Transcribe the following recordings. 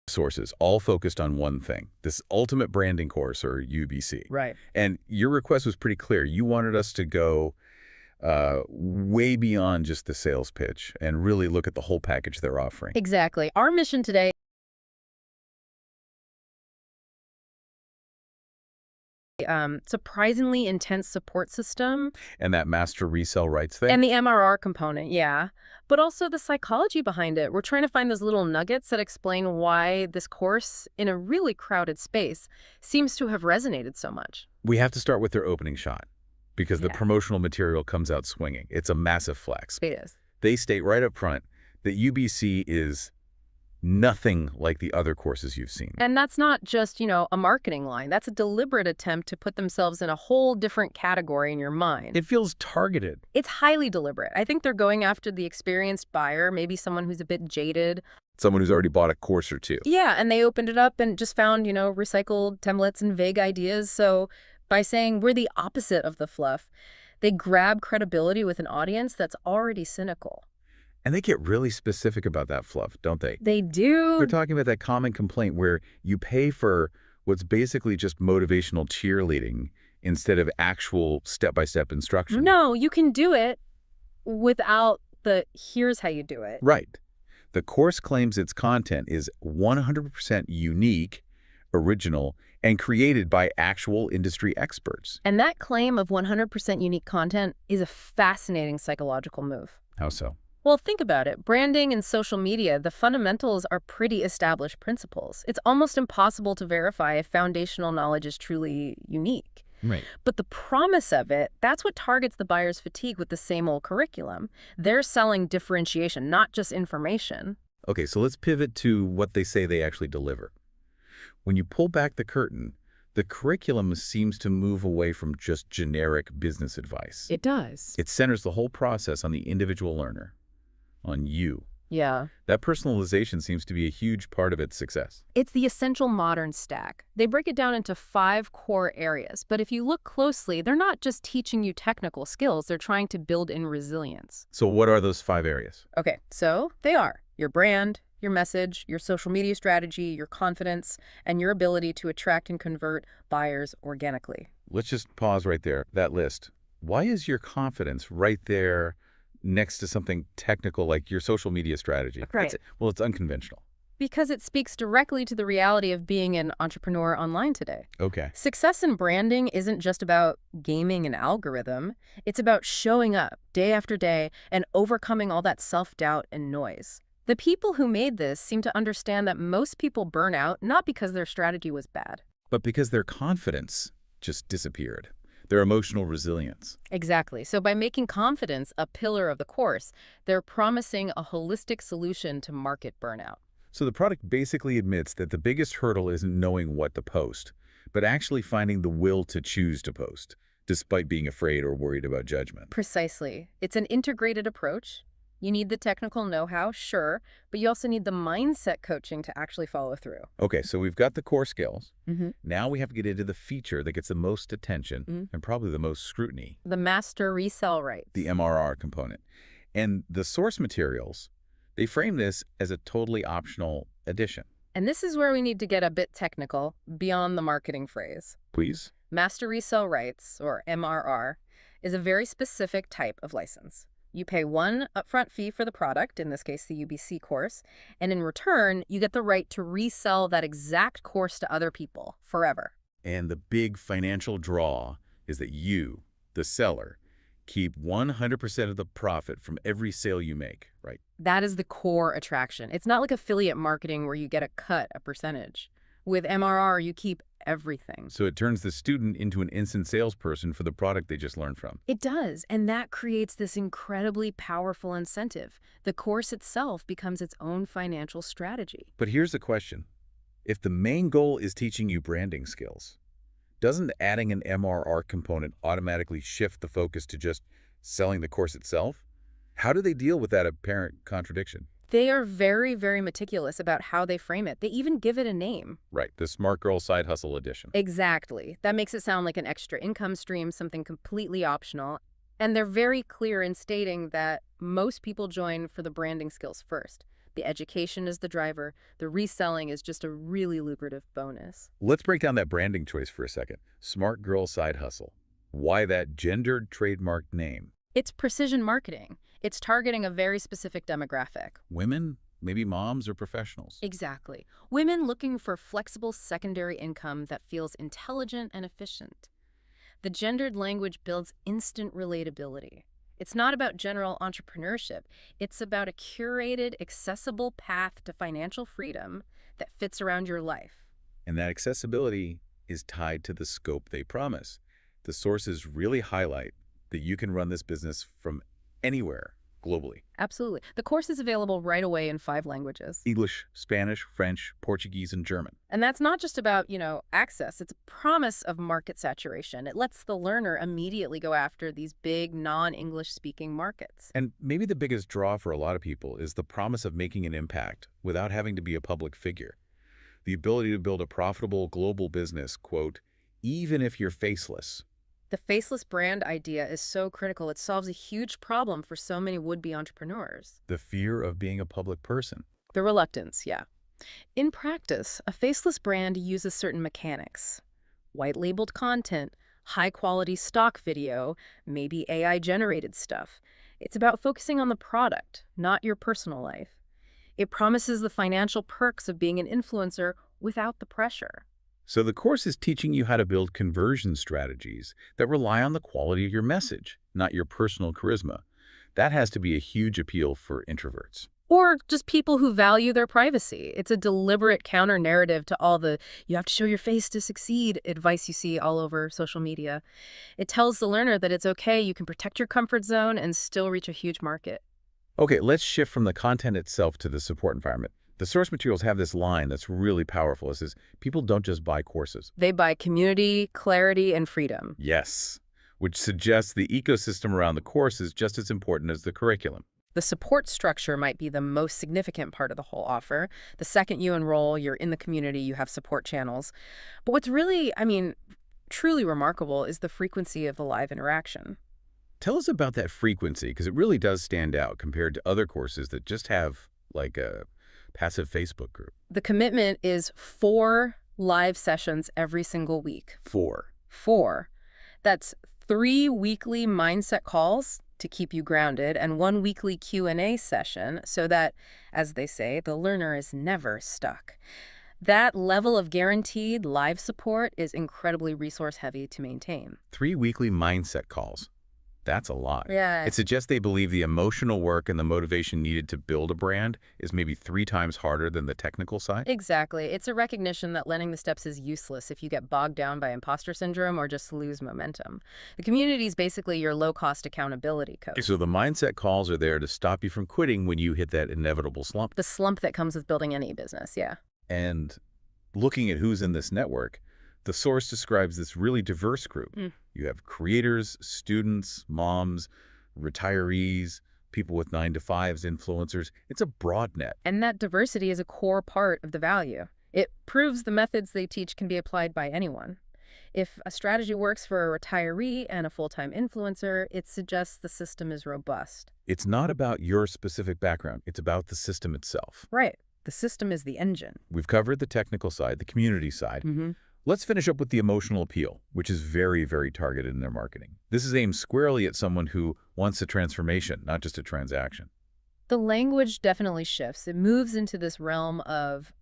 sources, all focused on one thing, this ultimate branding course, or UBC. Right. And your request was pretty clear. You wanted us to go way beyond just the sales pitch and really look at the whole package they're offering. Exactly. Our mission today surprisingly intense support system. And that master resell rights thing? And the MRR component, yeah. But also the psychology behind it. We're trying to find those little nuggets that explain why this course, in a really crowded space, seems to have resonated so much. We have to start with their opening shot, because the Yeah. promotional material comes out swinging. It's a massive flex. It is. They state right up front that UBC is nothing like the other courses you've seen. And that's not just, a marketing line. That's a deliberate attempt to put themselves in a whole different category in your mind. It feels targeted. It's highly deliberate. I think they're going after the experienced buyer, maybe someone who's a bit jaded. Someone who's already bought a course or two. Yeah, and they opened it up and just found, recycled templates and vague ideas. So by saying we're the opposite of the fluff, they grab credibility with an audience that's already cynical. And they get really specific about that fluff, don't they? They do. They're talking about that common complaint where you pay for what's basically just motivational cheerleading instead of actual step-by-step instruction. No, you can do it without the here's how you do it. Right. The course claims its content is 100% unique, original, and created by actual industry experts. And that claim of 100% unique content is a fascinating psychological move. How so? Well, think about it. Branding and social media, the fundamentals are pretty established principles. It's almost impossible to verify if foundational knowledge is truly unique. Right. But the promise of it, that's what targets the buyer's fatigue with the same old curriculum. They're selling differentiation, not just information. Okay, so let's pivot to what they say they actually deliver. When you pull back the curtain, the curriculum seems to move away from just generic business advice. It does. It centers the whole process on the individual learner, on you. Yeah. That personalization seems to be a huge part of its success. It's the essential modern stack. They break it down into 5 core areas, but if you look closely, they're not just teaching you technical skills, they're trying to build in resilience. So what are those 5 areas? Okay, so they are your brand, your message, your social media strategy, your confidence, and your ability to attract and convert buyers organically. Let's just pause right there, that list. Why is your confidence right there next to something technical like your social media strategy? Right. Well, it's unconventional. Because it speaks directly to the reality of being an entrepreneur online today. Okay. Success in branding isn't just about gaming an algorithm. It's about showing up day after day and overcoming all that self-doubt and noise. The people who made this seem to understand that most people burn out not because their strategy was bad. But because their confidence just disappeared. Their emotional resilience. Exactly. So by making confidence a pillar of the course, they're promising a holistic solution to market burnout. So the product basically admits that the biggest hurdle isn't knowing what to post, but actually finding the will to choose to post, despite being afraid or worried about judgment. Precisely. It's an integrated approach. You need the technical know-how, sure, but you also need the mindset coaching to actually follow through. Okay, so we've got the core skills. Mm-hmm. Now we have to get into the feature that gets the most attention and probably the most scrutiny, The master resell rights. the MRR component. And the source materials, they frame this as a totally optional addition. And this is where we need to get a bit technical, beyond the marketing phrase. Please? Master resell rights, or MRR, is a very specific type of license. You pay one upfront fee for the product, in this case the UBC course, and in return, you get the right to resell that exact course to other people forever. And the big financial draw is that you, the seller, keep 100% of the profit from every sale you make, right? That is the core attraction. It's not like affiliate marketing where you get a percentage. With MRR, you keep everything. So it turns the student into an instant salesperson for the product they just learned from. It does, and that creates this incredibly powerful incentive. The course itself becomes its own financial strategy. But here's the question. If the main goal is teaching you branding skills, doesn't adding an MRR component automatically shift the focus to just selling the course itself? How do they deal with that apparent contradiction? They are very, very meticulous about how they frame it. They even give it a name. Right, the Smart Girl Side Hustle Edition. Exactly. That makes it sound like an extra income stream, something completely optional. And they're very clear in stating that most people join for the branding skills first. The education is the driver. The reselling is just a really lucrative bonus. Let's break down that branding choice for a second. Smart Girl Side Hustle. Why that gendered trademarked name? It's precision marketing. It's targeting a very specific demographic. Women? Maybe moms or professionals? Exactly. Women looking for flexible secondary income that feels intelligent and efficient. The gendered language builds instant relatability. It's not about general entrepreneurship. It's about a curated, accessible path to financial freedom that fits around your life. And that accessibility is tied to the scope they promise. The sources really highlight that you can run this business from anywhere globally. Absolutely. The course is available right away in 5 languages. English, Spanish, French, Portuguese, and German. And that's not just about, access. It's a promise of market saturation. It lets the learner immediately go after these big non-English speaking markets. And maybe the biggest draw for a lot of people is the promise of making an impact without having to be a public figure. The ability to build a profitable global business, quote, even if you're faceless. The faceless brand idea is so critical. It solves a huge problem for so many would-be entrepreneurs. The fear of being a public person. The reluctance, yeah. In practice, a faceless brand uses certain mechanics. White-labeled content, high-quality stock video, maybe AI-generated stuff. It's about focusing on the product, not your personal life. It promises the financial perks of being an influencer without the pressure. So the course is teaching you how to build conversion strategies that rely on the quality of your message, not your personal charisma. That has to be a huge appeal for introverts. Or just people who value their privacy. It's a deliberate counter-narrative to all the "you have to show your face to succeed" advice you see all over social media. It tells the learner that it's okay, you can protect your comfort zone and still reach a huge market. Okay, let's shift from the content itself to the support environment. The source materials have this line that's really powerful. It says, people don't just buy courses. They buy community, clarity, and freedom. Yes, which suggests the ecosystem around the course is just as important as the curriculum. The support structure might be the most significant part of the whole offer. The second you enroll, you're in the community, you have support channels. But what's really, truly remarkable is the frequency of the live interaction. Tell us about that frequency, because it really does stand out compared to other courses that just have, like, a passive Facebook group. The commitment is 4 live sessions every single week. 4. 4. That's 3 weekly mindset calls to keep you grounded and 1 weekly Q&A session so that, as they say, the learner is never stuck. That level of guaranteed live support is incredibly resource-heavy to maintain. 3 weekly mindset calls. That's a lot. Yeah. It suggests they believe the emotional work and the motivation needed to build a brand is maybe 3 times harder than the technical side. Exactly. It's a recognition that learning the steps is useless if you get bogged down by imposter syndrome or just lose momentum. The community is basically your low-cost accountability coach. So the mindset calls are there to stop you from quitting when you hit that inevitable slump. The slump that comes with building any business, yeah. And looking at who's in this network, the source describes this really diverse group. You have creators, students, moms, retirees, people with 9-to-5s, influencers. It's a broad net. And that diversity is a core part of the value. It proves the methods they teach can be applied by anyone. If a strategy works for a retiree and a full-time influencer, it suggests the system is robust. It's not about your specific background. It's about the system itself. Right. The system is the engine. We've covered the technical side, the community side. Let's finish up with the emotional appeal, which is very, very targeted in their marketing. This is aimed squarely at someone who wants a transformation, not just a transaction. The language definitely shifts. It moves into this realm of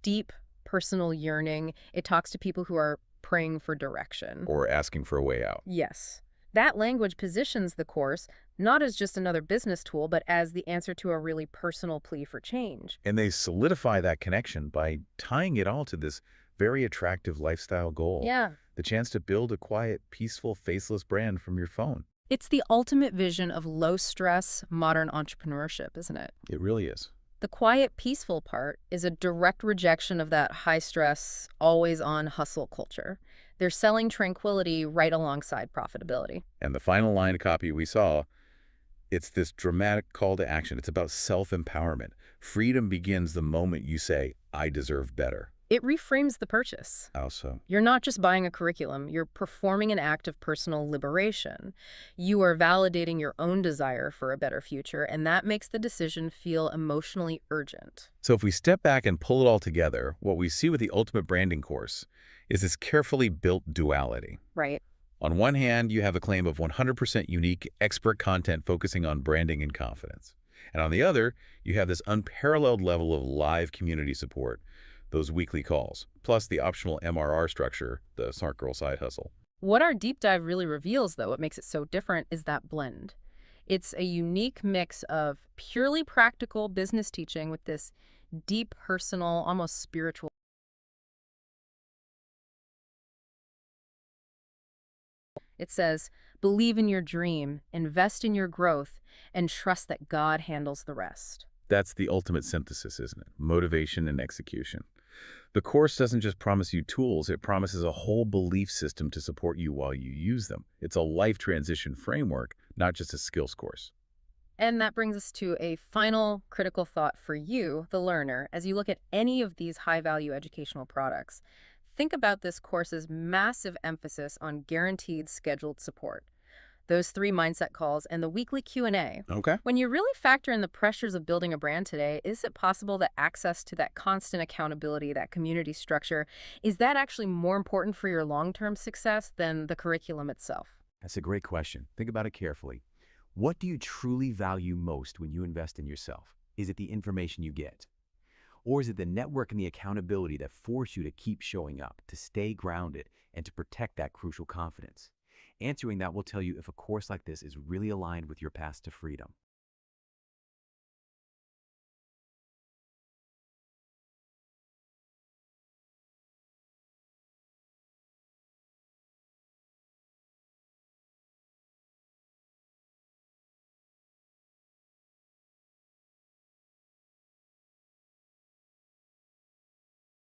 deep personal yearning. It talks to people who are praying for direction. Or asking for a way out. Yes. That language positions the course not as just another business tool, but as the answer to a really personal plea for change. And they solidify that connection by tying it all to this very attractive lifestyle goal. Yeah. The chance to build a quiet, peaceful, faceless brand from your phone. It's the ultimate vision of low-stress, modern entrepreneurship, isn't it? It really is. The quiet, peaceful part is a direct rejection of that high-stress, always-on hustle culture. They're selling tranquility right alongside profitability. And the final line of copy we saw, it's this dramatic call to action. It's about self-empowerment. Freedom begins the moment you say, I deserve better. It reframes the purchase. How so? You're not just buying a curriculum, you're performing an act of personal liberation. You are validating your own desire for a better future, and that makes the decision feel emotionally urgent. So if we step back and pull it all together, what we see with the Ultimate Branding course is this carefully built duality. Right. On one hand, you have a claim of 100% unique, expert content focusing on branding and confidence. And on the other, you have this unparalleled level of live community support, those weekly calls, plus the optional MRR structure, the Smart Girl side hustle. What our deep dive really reveals, though, what makes it so different, is that blend. It's a unique mix of purely practical business teaching with this deep, personal, almost spiritual. It says, believe in your dream, invest in your growth, and trust that God handles the rest. That's the ultimate synthesis, isn't it? Motivation and execution. The course doesn't just promise you tools, it promises a whole belief system to support you while you use them. It's a life transition framework, not just a skills course. And that brings us to a final critical thought for you, the learner, as you look at any of these high-value educational products. Think about this course's massive emphasis on guaranteed scheduled support, those 3 mindset calls, and the weekly Q&A. Okay. When you really factor in the pressures of building a brand today, is it possible that access to that constant accountability, that community structure, is that actually more important for your long-term success than the curriculum itself? That's a great question. Think about it carefully. What do you truly value most when you invest in yourself? Is it the information you get? Or is it the network and the accountability that force you to keep showing up, to stay grounded, and to protect that crucial confidence? Answering that will tell you if a course like this is really aligned with your path to freedom.